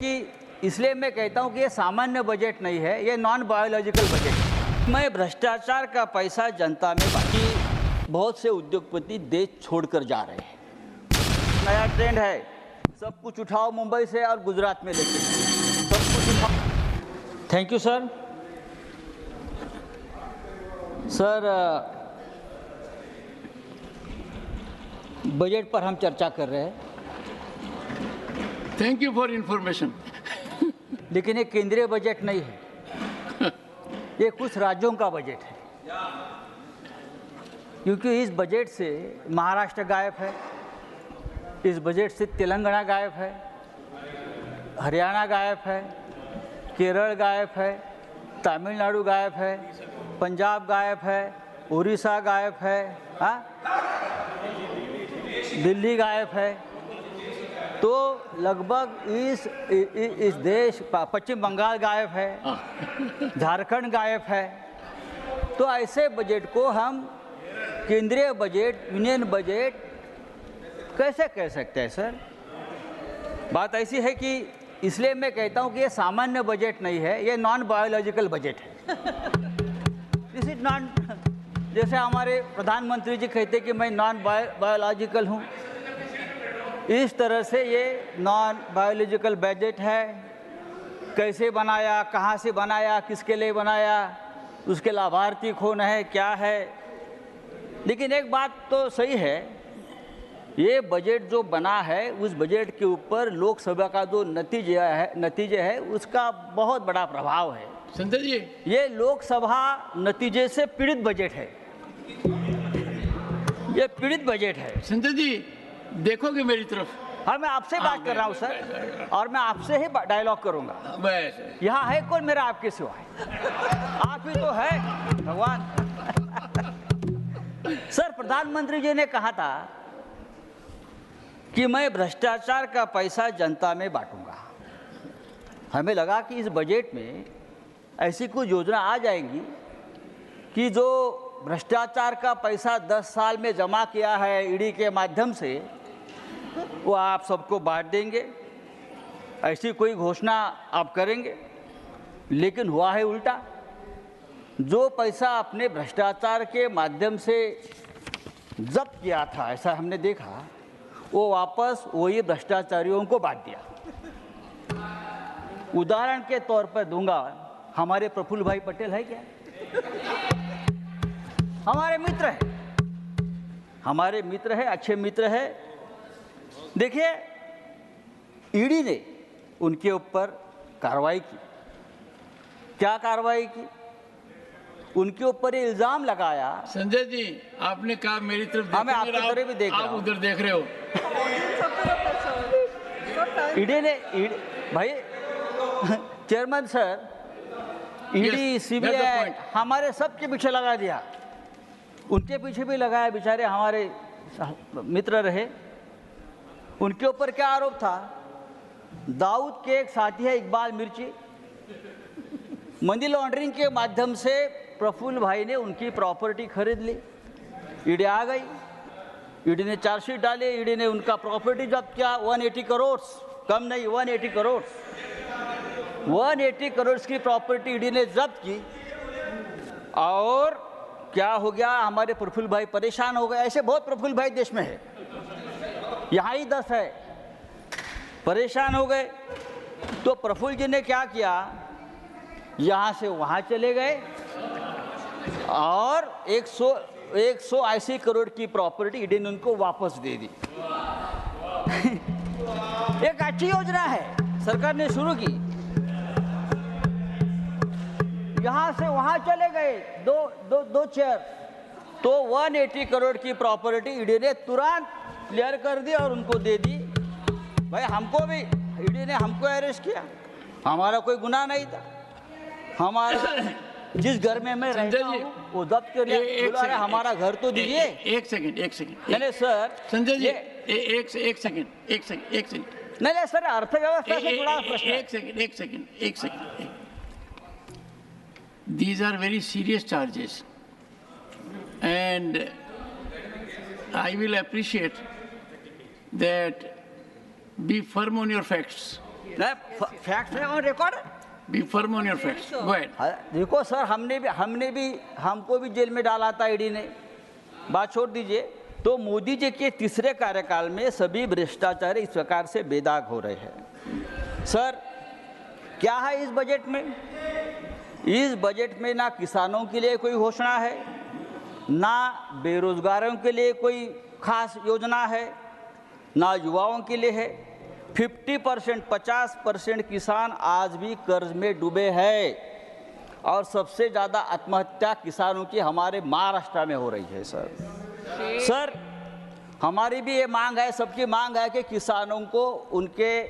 कि इसलिए मैं कहता हूं कि ये सामान्य बजट नहीं है, ये नॉन बायोलॉजिकल बजट है। मैं भ्रष्टाचार का पैसा जनता में बाकी बहुत से उद्योगपति देश छोड़कर जा रहे हैं। नया ट्रेंड है, सब कुछ उठाओ मुंबई से और गुजरात में लेके सब कुछ उठाओ। Thank you sir. Sir, budget पर हम चर्चा कर रहे हैं। Thank you for information. लेकिन ये केंद्रीय बजट नहीं है, ये कुछ राज्यों का बजट है, क्योंकि इस बजट से महाराष्ट्र गायब है, इस बजट से तेलंगाना गायब है, हरियाणा गायब है, केरल गायब है, तमिलनाडु गायब है, पंजाब गायब है, उड़ीसा गायब है, दिल्ली गायब है। तो लगभग इस देश पश्चिम बंगाल गायब है, झारखंड गायब है। तो ऐसे बजट को हम केंद्रीय बजट, यूनियन बजट कैसे कह सकते हैं सर? बात ऐसी है कि इसलिए मैं कहता हूं कि ये सामान्य बजट नहीं है, ये नॉन बायोलॉजिकल बजट है। दिस इज नॉन, जैसे हमारे प्रधानमंत्री जी कहते कि मैं नॉन बायोलॉजिकल हूं, इस तरह से ये नॉन बायोलॉजिकल बजट है। कैसे बनाया, कहाँ से बनाया, किसके लिए बनाया, उसके लाभार्थी कौन है, क्या है। लेकिन एक बात तो सही है, ये बजट जो बना है उस बजट के ऊपर लोकसभा का जो नतीजे है उसका बहुत बड़ा प्रभाव है। संजय जी, ये लोकसभा नतीजे से पीड़ित बजट है, ये पीड़ित बजट है। संजय जी, देखोगे मेरी तरफ? हाँ, मैं आपसे बात कर रहा हूँ सर, और मैं आपसे ही डायलॉग करूंगा। बस, यहाँ है कौन मेरा आपके सिवा? आप ही तो है भगवान। सर, प्रधानमंत्री जी ने कहा था कि मैं भ्रष्टाचार का पैसा जनता में बांटूंगा। हमें लगा कि इस बजट में ऐसी कुछ योजना आ जाएंगी कि जो भ्रष्टाचार का पैसा 10 साल में जमा किया है ईडी के माध्यम से, वो आप सबको बांट देंगे, ऐसी कोई घोषणा आप करेंगे। लेकिन हुआ है उल्टा। जो पैसा आपने भ्रष्टाचार के माध्यम से जब्त किया था, ऐसा हमने देखा, वो वापस वही भ्रष्टाचारियों को बांट दिया। उदाहरण के तौर पर दूंगा, हमारे प्रफुल्ल भाई पटेल है क्या? हमारे मित्र है, अच्छे मित्र है। देखिए, ईडी ने उनके ऊपर कार्रवाई की। क्या कार्रवाई की? उनके ऊपर ये इल्जाम लगाया। संजय जी, आपने कहा मेरी तरफ, मैं आपकी तरफ भी देख रहा हूं। आप उधर देख रहे हो। ईडी ने, भाई चेयरमैन सर, ईडी, सीबीआई हमारे सबके पीछे लगा दिया, उनके पीछे भी लगाया। बेचारे हमारे मित्र रहे। उनके ऊपर क्या आरोप था? दाऊद के एक साथी है इकबाल मिर्ची, मनी लॉन्ड्रिंग के माध्यम से प्रफुल्ल भाई ने उनकी प्रॉपर्टी खरीद ली। ईडी आ गई, ईडी ने चार्जशीट डाली, ईडी ने उनका प्रॉपर्टी जब्त किया। 180 करोड़, कम नहीं, 180 करोड़, 180 करोड़ की प्रॉपर्टी ईडी ने जब्त की। और क्या हो गया? हमारे प्रफुल्ल भाई परेशान हो गए। ऐसे बहुत प्रफुल्ल भाई देश में है, यहाँ ही 10 है, परेशान हो गए। तो प्रफुल्ल जी ने क्या किया? यहाँ से वहाँ चले गए और 180 करोड़ की प्रॉपर्टी ईडी ने उनको वापस दे दी। एक अच्छी योजना है, सरकार ने शुरू की। यहाँ से वहाँ चले गए, दो चेयर, तो 180 करोड़ की प्रॉपर्टी ईडी ने तुरंत क्लियर कर दी और उनको दे दी। भाई, हमको भी ईडी ने हमको अरेस्ट किया, हमारा कोई गुनाह नहीं था। हमारा जिस घर में मैं रहता हूं वो जब्त कर लिया। बुला रहे, हमारा घर तो दीजिए। एक सेकंड नहीं सर, संजय जी, एक सेकंड। नहीं सर, अर्थव्यवस्था से जुड़ा प्रश्न। एक second. These are very serious charges, and I will appreciate that. Be firm on your facts. Fact है और रिकॉर्ड है। Be firm on your facts. Go ahead. देखो सर, हमको भी जेल में डाला था ईडी ने, बात छोड़ दीजिए। तो मोदी जी के तीसरे कार्यकाल में सभी भ्रष्टाचारी इस प्रकार से बेदाग हो रहे हैं। सर, क्या है इस बजट में? इस बजट में ना किसानों के लिए कोई घोषणा है, ना बेरोजगारों के लिए कोई खास योजना है, ना युवाओं के लिए है। 50%, 50% किसान आज भी कर्ज में डूबे हैं और सबसे ज़्यादा आत्महत्या किसानों की हमारे महाराष्ट्र में हो रही है। सर, हमारी भी ये मांग है, सबकी मांग है कि किसानों को उनके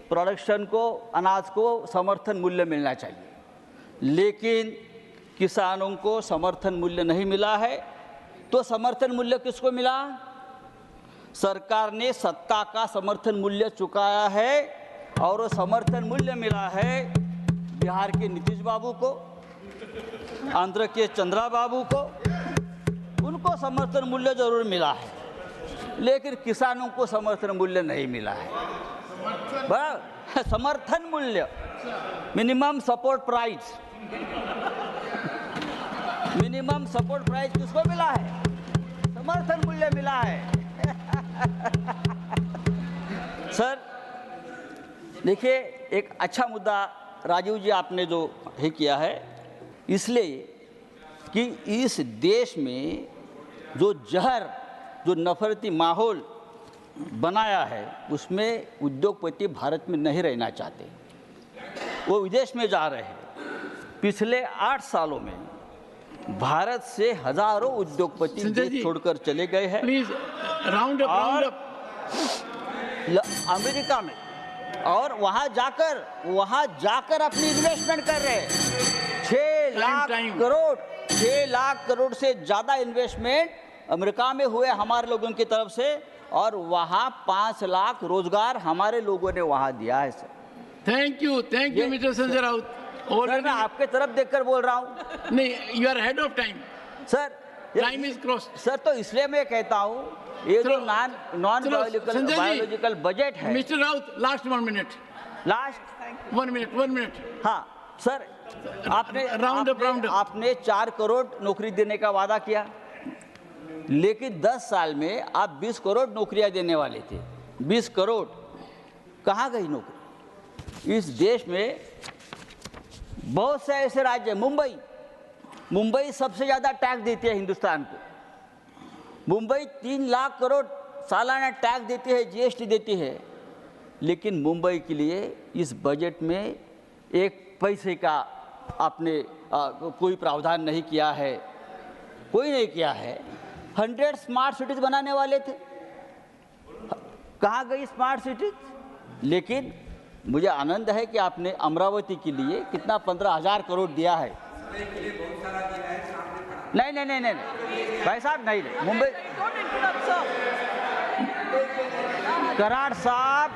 प्रोडक्शन को, अनाज को समर्थन मूल्य मिलना चाहिए, लेकिन किसानों को समर्थन मूल्य नहीं मिला है। तो समर्थन मूल्य किसको मिला? सरकार ने सत्ता का समर्थन मूल्य चुकाया है और वो समर्थन मूल्य मिला है बिहार के नीतीश बाबू को, आंध्र के चंद्रा बाबू को। उनको समर्थन मूल्य जरूर मिला है, लेकिन किसानों को समर्थन मूल्य नहीं मिला है। समर्थन मूल्य, minimum support price, minimum support price किसको मिला है? समर्थन मूल्य मिला है। सर देखिए, एक अच्छा मुद्दा राजीव जी आपने जो है किया है, इसलिए कि इस देश में जो जहर, जो नफरती माहौल बनाया है, उसमें उद्योगपति भारत में नहीं रहना चाहते, वो विदेश में जा रहे हैं। पिछले 8 सालों में भारत से हजारों उद्योगपति देश छोड़कर चले गए हैं। प्लीज राउंड अप अमेरिका में, और वहां जाकर अपनी इन्वेस्टमेंट कर रहे हैं। 6 लाख करोड़ से ज्यादा इन्वेस्टमेंट अमेरिका में हुए हमारे लोगों की तरफ से, और वहां 5 लाख रोजगार हमारे लोगों ने वहां दिया है। Sir thank you mister Sanjay Raut. और मैं आपके तरफ देखकर बोल रहा हूँ। नहीं, you are head of time sir, time is cross. Sir, तो इसलिए मैं कहता हूँ ये जो नॉन बायोलॉजिकल बजट है। Mister Raut, last 1 minute, last 1 minute. हाँ सर, आपने राउंड अप। आपने 4 करोड़ नौकरी देने का वादा किया, लेकिन 10 साल में आप 20 करोड़ नौकरियां देने वाले थे। 20 करोड़ कहाँ गई नौकरी? इस देश में बहुत से ऐसे राज्य हैं। मुंबई सबसे ज्यादा टैक्स देती है हिंदुस्तान को। मुंबई 3 लाख करोड़ सालाना टैक्स देती है, जीएसटी देती है, लेकिन मुंबई के लिए इस बजट में 1 पैसे का आपने कोई प्रावधान नहीं किया है, कोई नहीं किया है। 100 स्मार्ट सिटीज बनाने वाले थे, कहाँ गई स्मार्ट सिटीज? लेकिन मुझे आनंद है कि आपने अमरावती के लिए कितना 15,000 करोड़ दिया है। नहीं भाई साहब, नहीं मुंबई, कराड़ साहब,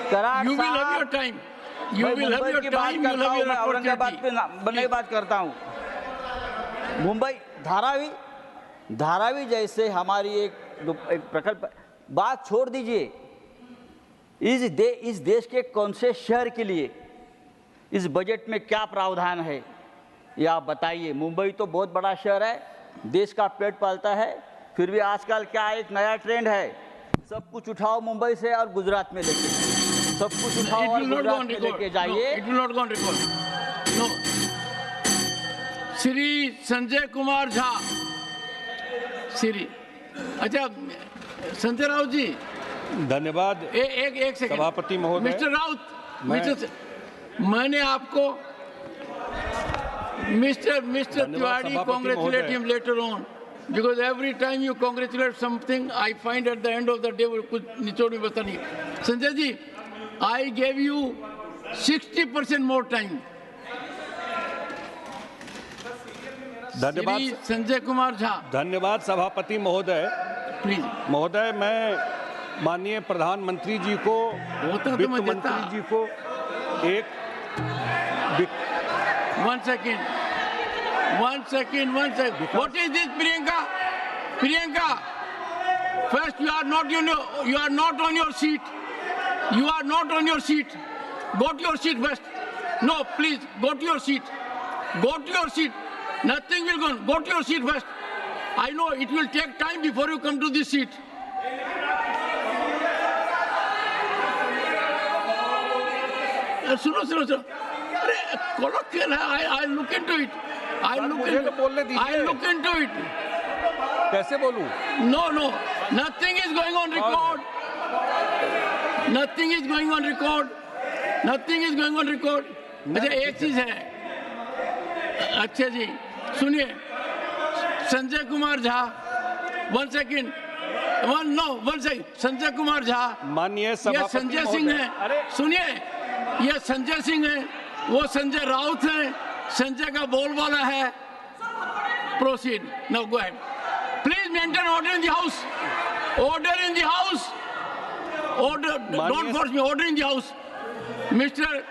You will have your time. You will have your time. You will have your Aurangabad पे बनने बात करता हूँ। मुंबई धारावी जैसे हमारी एक प्रकल्प, बात छोड़ दीजिए। इस देश के कौन से शहर के लिए इस बजट में क्या प्रावधान है, ये आप बताइए। मुंबई तो बहुत बड़ा शहर है, देश का पेट पालता है, फिर भी आजकल क्या एक नया ट्रेंड है, सब कुछ उठाओ मुंबई से और गुजरात में लेके, सब कुछ उठाओ और गुजरात में लेके जाइए। It will not go on record. No, Shri Sanjay Kumar Jha, Shri, अच्छा संजय राउत जी, धन्यवाद। एक सेकंड सभापति महोदय। मिस्टर राउत, मैंने आपको mister Tiwari congratulate him later on, because every time you congratulate something, I find at the end of the day वो कुछ निचोड़ में बता नहीं। Sanjay ji, I gave you 60% more time. धन्यवाद संजय कुमार झा। धन्यवाद सभापति महोदय। प्लीज महोदय, मैं माननीय प्रधानमंत्री जी को, वित्त मंत्री जी को एक One second. What is this, Priyanka? First, you are not on your seat. Go to your seat first. No, please, go to your seat. Go to your seat. Nothing will go on. Go to your seat first. I know it will take time before you come to this seat. सुनो सुनो सुनो अरे colloquial है I look into it. I look into it. कैसे बोलूं? No, nothing is going on record. Nothing is going on record. Nothing is going on record. अच्छा एक चीज है, अच्छा जी सुनिए, संजय कुमार झा, वन सेकंड, संजय कुमार झा, माननीय ये सभापति संजय सिंह है, सुनिए, ये संजय सिंह है, वो संजय राउत है, संजय का बोलबाला है. Proceed. Now go ahead. Please maintain order in the house. Order in the house. Order. Don't force me. Order in the house. Mr.